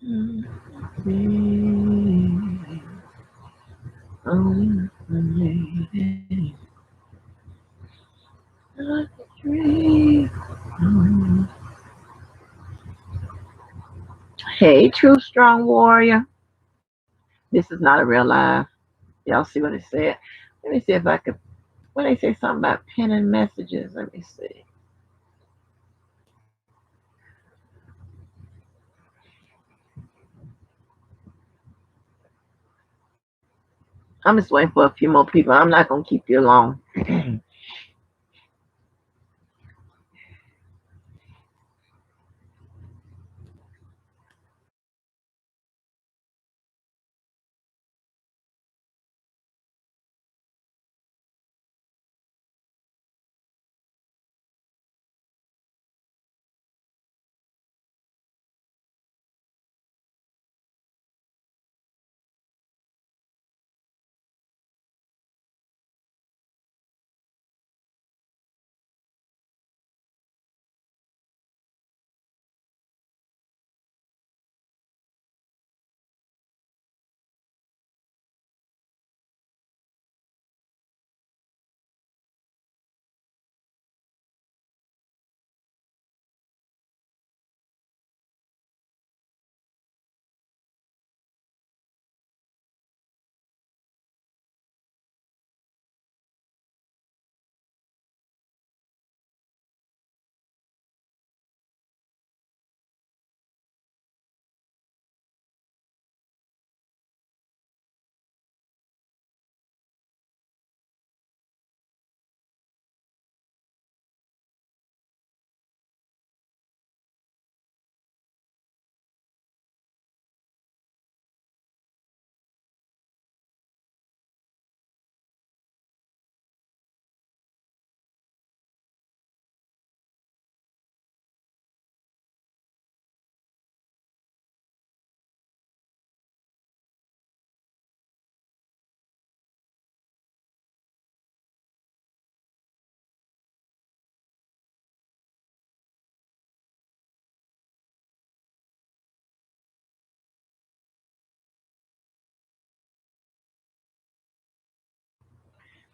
Hey, true strong warrior. This is not a real live. Y'all see what it said? Let me see if I could. When they say something about penning messages, let me see. I'm just waiting for a few more people. I'm not gonna keep you long.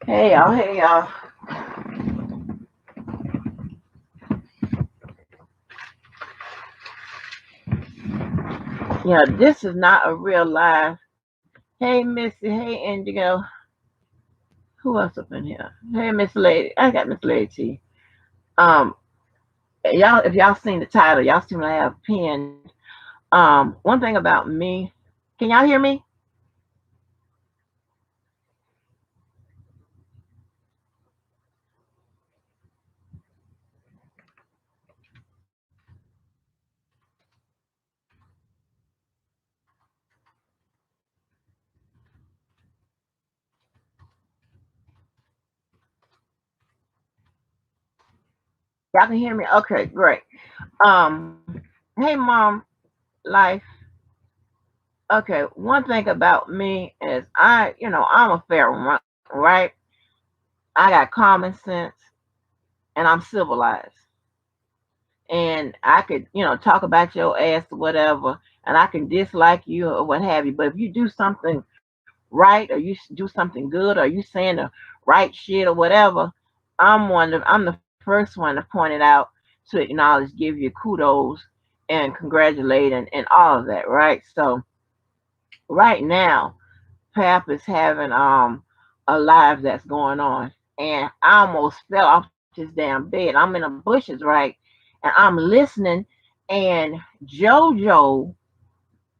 Hey y'all. Yeah, this is not a real live. Hey Missy, hey Indigo. Who else up in here? Hey Miss Lady. I got Miss Lady T. Um, y'all, if y'all seen the title, y'all see what I have pinned. One thing about me, can y'all hear me? Y'all can hear me? Okay, great. Hey mom, life. Okay, one thing about me is I'm a fair one, right? I got common sense and I'm civilized. And I could, talk about your ass or whatever, and I can dislike you or what have you. But if you do something right or you do something good or you saying the right shit or whatever, I'm the first one to point it out, to acknowledge, give you kudos and congratulate and all of that, right? So right now, Pap is having a live that's going on, and I almost fell off this damn bed. I'm in the bushes, right? And I'm listening, and JoJo,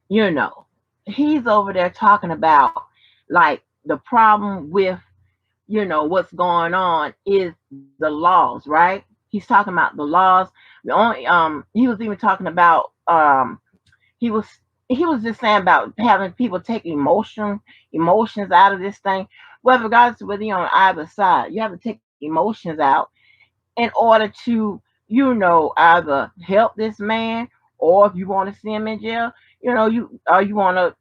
you know, he's over there talking about like the problem with what's going on is the laws, right? He's talking about the laws. The only he was even talking about he was he was just saying about having people take emotions out of this thing. Well, regardless of whether you're on either side, you have to take emotions out in order to, either help this man, or if you want to see him in jail, you want to,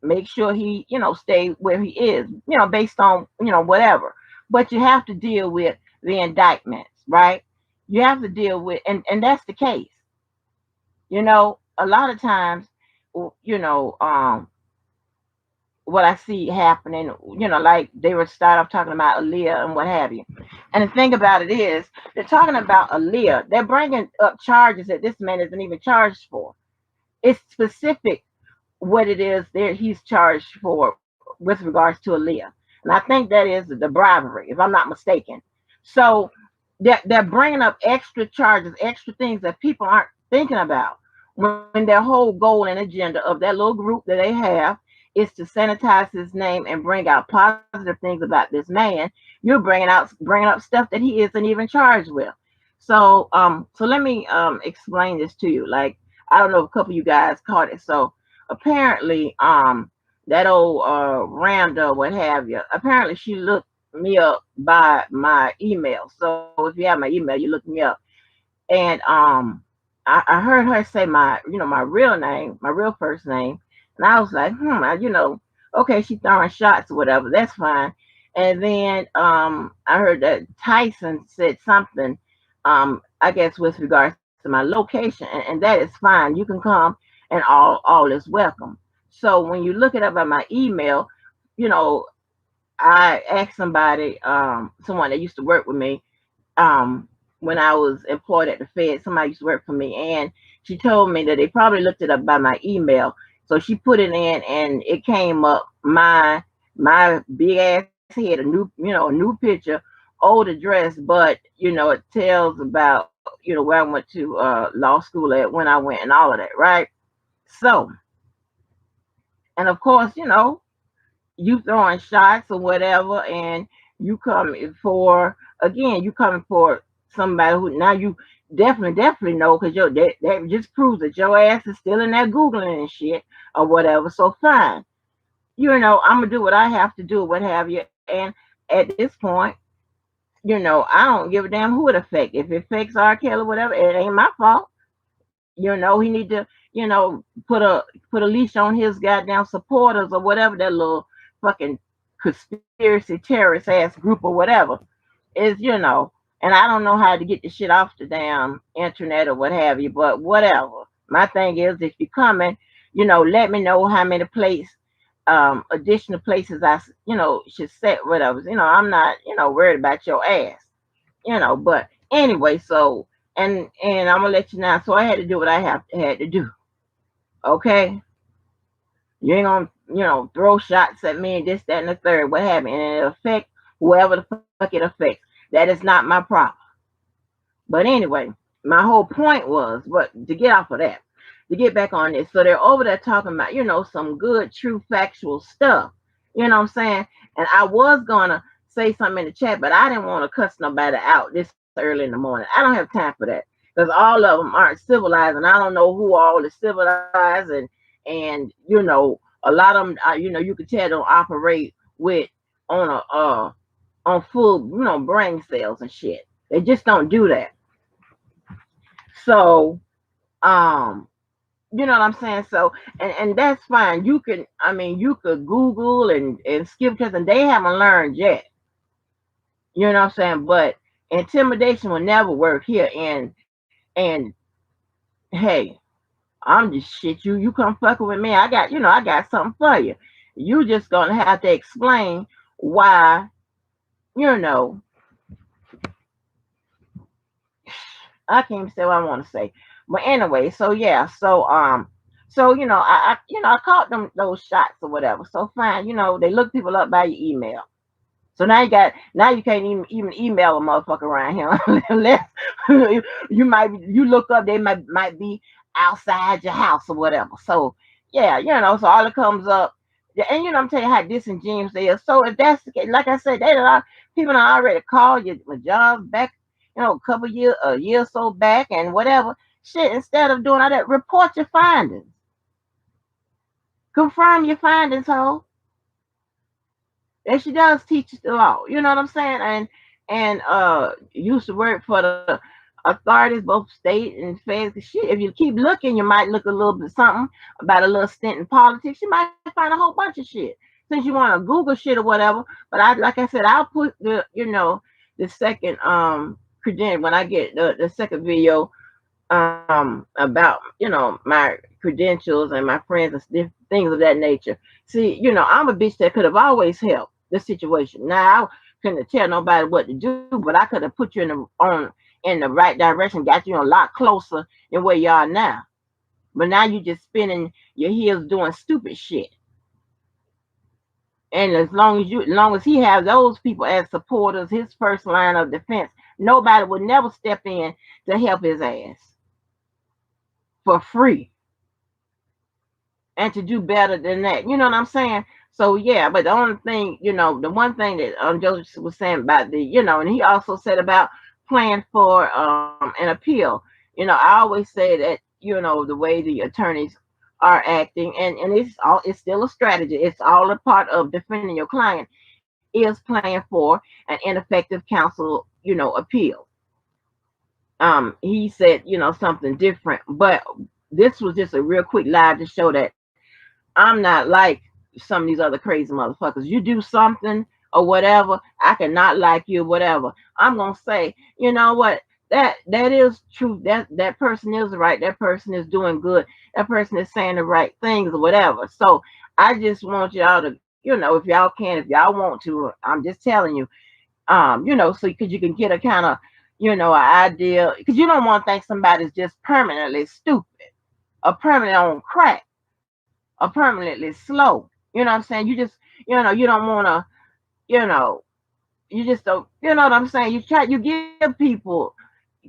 make sure he, stay where he is, based on, whatever. But you have to deal with the indictments, right? You have to deal with, and that's the case. You know, a lot of times, you know, what I see happening, like they were start off talking about Aaliyah and what have you. And the thing about it is, they're talking about Aaliyah. They're bringing up charges that this man isn't even charged for. It's specific what it is there he's charged for with regards to Aaliyah. And I think that is the bribery, if I'm not mistaken. So they're bringing up extra charges, extra things that people aren't thinking about when their whole goal and agenda of that little group that they have is to sanitize his name and bring out positive things about this man. You're bringing up stuff that he isn't even charged with. So let me explain this to you. Like, I don't know if a couple of you guys caught it. So apparently, that old Randa, what have you, apparently she looked me up by my email. So if you have my email, you look me up. And I heard her say my real name, my real first name, and I was like, okay, she throwing shots or whatever. That's fine. And then I heard that Tyson said something, I guess with regards to my location, and that is fine. You can come, and all is welcome. So when you look it up at my email, you know, I asked somebody, someone that used to work with me, when I was employed at the Fed. Somebody used to work for me, and she told me that they probably looked it up by my email. So she put it in, and it came up my big ass head, a new picture, old address, but it tells about where I went to law school at, when I went, and all of that, right? So, and of course, you throwing shots or whatever, and you coming for, again, you coming for somebody who now you definitely know, because that just proves that your ass is still in there googling and shit or whatever. So fine, I'm gonna do what I have to do, what have you. And at this point, I don't give a damn who it affects. If it affects R. Kelly or whatever, it ain't my fault. He need to, put a leash on his goddamn supporters or whatever, that little fucking conspiracy terrorist ass group or whatever is, and I don't know how to get the shit off the damn internet or what have you, but whatever. My thing is, if you're coming, let me know how many additional places should set, whatever. I'm not, worried about your ass, but anyway, so, and I'm gonna let you know. So I had to do what I had to do. Okay, you ain't gonna throw shots at me and this, that, and the third, what have you, and it affect whoever the fuck it affects. That is not my problem. But anyway, my whole point was, but to get off of that, to get back on this. So they're over there talking about, some good, true, factual stuff. You know what I'm saying? And I was gonna say something in the chat, but I didn't want to cuss nobody out this early in the morning. I don't have time for that, because all of them aren't civilized, and I don't know who all is civilized, and a lot of them, you could tell don't operate with on a on full, brain cells and shit. They just don't do that. So, um, you know what I'm saying? So, and that's fine. You could Google and skip tests, and they haven't learned yet. You know what I'm saying? But intimidation will never work here. And hey, I'm just shit. You come fucking with me. I got something for you. You just gonna have to explain why, you know, I can't even say what I want to say. But anyway, so yeah, so I caught them those shots or whatever. So fine, they look people up by your email. So now you can't even email a motherfucker around here unless you look up, they might be outside your house or whatever. So yeah, so all it comes up, yeah, and I'm telling you how disingenuous they are. So if that's the case, like I said, people don't already call your jobs back, a year or so back and whatever. Shit, instead of doing all that, report your findings. Confirm your findings, ho. And she does teach the law. You know what I'm saying? And used to work for the authorities, both state and feds. Shit, if you keep looking, you might look a little bit something about a little stint in politics. You might find a whole bunch of shit. Since you want to Google shit or whatever. But like I said, I'll put the second credential when I get the second video about, my credentials and my friends and things of that nature. See, I'm a bitch that could have always helped the situation. Now I couldn't tell nobody what to do, but I could have put you in the right direction, got you a lot closer than where you are now. But now you just spinning your heels doing stupid shit. And as long as he has those people as supporters, his first line of defense, nobody would never step in to help his ass for free and to do better than that. You know what I'm saying? So yeah, but the only thing, the one thing that Joseph was saying about and he also said about playing for an appeal. I always say that, the way the attorneys are acting, and it's still a strategy. It's all a part of defending your client is playing for an ineffective counsel, appeal. He said, something different, but this was just a real quick live to show that I'm not like some of these other crazy motherfuckers. You do something or whatever, I cannot like you, whatever. I'm gonna say, you know what? That is true. That person is right. That person is doing good. That person is saying the right things or whatever. So I just want y'all to, if y'all can, if y'all want to, I'm just telling you, so because you can get a kind of, an idea, because you don't want to think somebody's just permanently stupid or permanently on crack or permanently slow. You know what I'm saying? You just, you don't want to, you know, you just don't, you know what I'm saying? You give people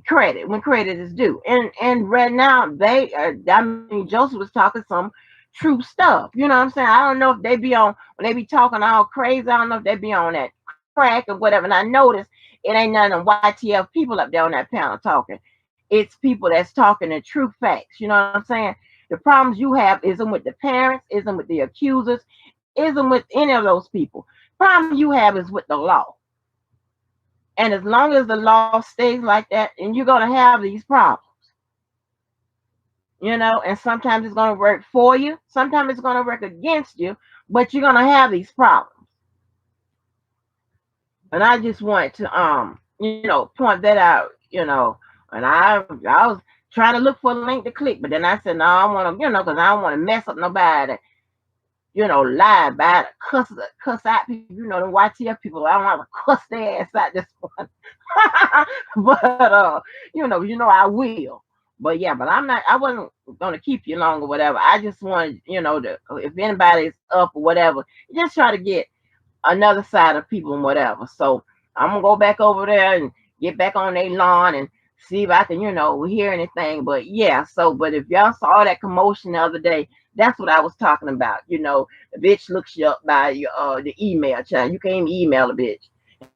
credit when credit is due. And right now I mean, Joseph was talking some true stuff. You know what I'm saying? I don't know if they be on when they be talking all crazy. I don't know if they be on that crack or whatever. And I noticed it ain't none of YTF people up there on that panel talking. It's people that's talking the true facts. You know what I'm saying? The problems you have isn't with the parents, isn't with the accusers, isn't with any of those people. Problem you have is with the law. And as long as the law stays like that, and you're gonna have these problems, and sometimes it's gonna work for you, sometimes it's gonna work against you, but you're gonna have these problems. And I just wanted to point that out, and I was trying to look for a link to click, but then I said no, I want to, because I don't want to mess up nobody, lie about it, cuss out people, the YTF people. I don't want to cuss their ass out this one. But I will. But yeah, but I wasn't gonna keep you long or whatever. I just wanted, if anybody's up or whatever, just try to get another side of people and whatever. So I'm gonna go back over there and get back on their lawn and see if I can, hear anything. But yeah, but if y'all saw that commotion the other day, that's what I was talking about. The bitch looks you up by your the email child. You can't even email a bitch.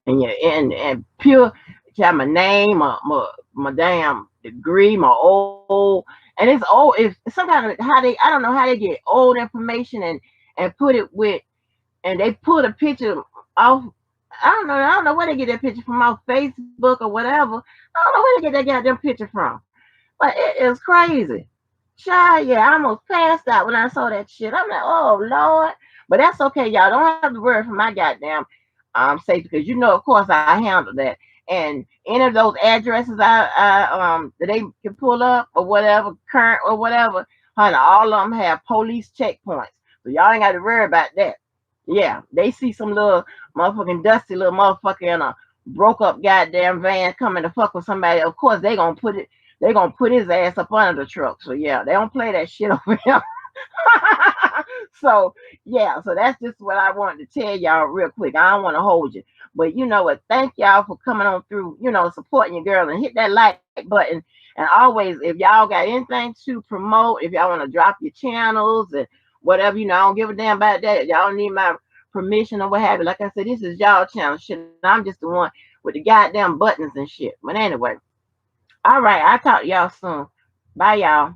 And pure child, my name, my damn degree, my old, and it's old. It's some kind of how they, I don't know how they get old information and put it with, and they put a picture off. I don't know where they get that picture from, off Facebook or whatever. I don't know where they get that goddamn picture from. But it is crazy. Child, yeah, I almost passed out when I saw that shit. I'm like, oh Lord. But that's okay, y'all. Don't have to worry for my goddamn safety, because of course I handle that. And any of those addresses that they can pull up or whatever, current or whatever, honey, all of them have police checkpoints. So y'all ain't got to worry about that. Yeah, they see some little motherfucking dusty little motherfucker in a broke up goddamn van coming to fuck with somebody. Of course they gonna put his ass up under the truck. So yeah, they don't play that shit over here. So yeah, so that's just what I wanted to tell y'all real quick. I don't want to hold you, but you know what? Thank y'all for coming on through. Supporting your girl, and hit that like button. And always, if y'all got anything to promote, if y'all want to drop your channels and whatever, I don't give a damn about that. Y'all don't need my permission or what have you. Like I said, this is y'all channel shit. I'm just the one with the goddamn buttons and shit. But anyway, all right, I'll talk to y'all soon. Bye, y'all.